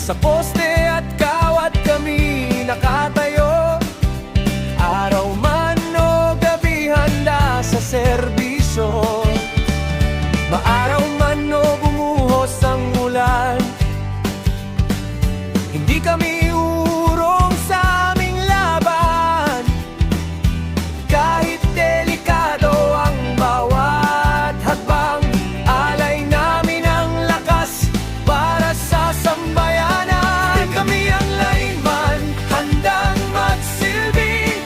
Sa poste at kawat kami nakatayo, araw man o gabi handa sa serbisyo. Maaraw man o bumuhos ang ulan, hindi kami urong sa aming laban. Kahit delikado ang bawat hakbang, alay namin ang lakas para sa sambayanan. Kami ang layman, handang magsilbi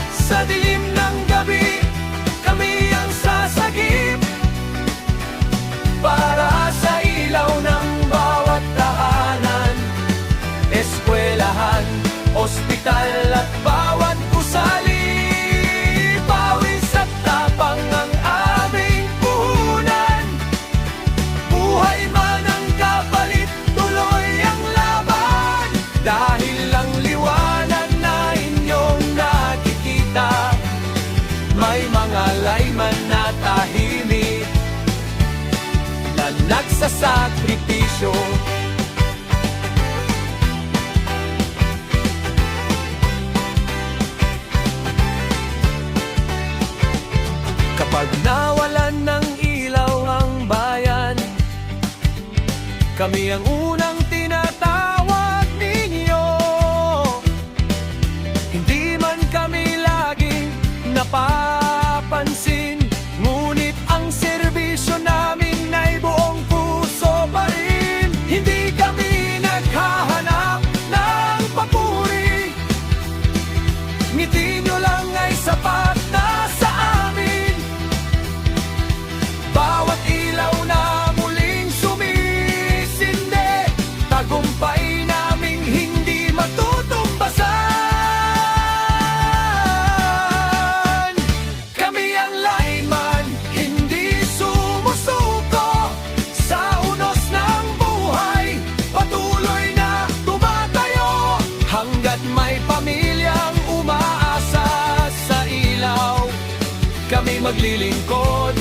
sa dilim ng gabi. Kami ang sasagip para sa ilaw ng bawat tahanan, eskwelahan, ospital at bawat gusali. Pawis at tapang ang aming puhunan, buhay man ang kapalit, tuloy ang laban. Dahil ang liwanag na inyong nakikita, may mga layman na tahimik na nagsasakripisyo. Kapag nawalan ng ilaw ang bayan, kami ang unang tinatawag ninyo. Hindi man kami laging napapansin, ngunit ang serbisyo namin ay buong puso pa rin. Hindi kami naghahanap ng papuri, ngiti nyo lang ay sapat na sa amin. Bawat ilaw na muling sumisinde, tagumpay naming hindi matutumbasan. Kami ang layman, hindi sumusuko sa unos ng buhay, patuloy na tumatayo hanggat may pamilyang umaasa sa ilaw. Kami maglilingkod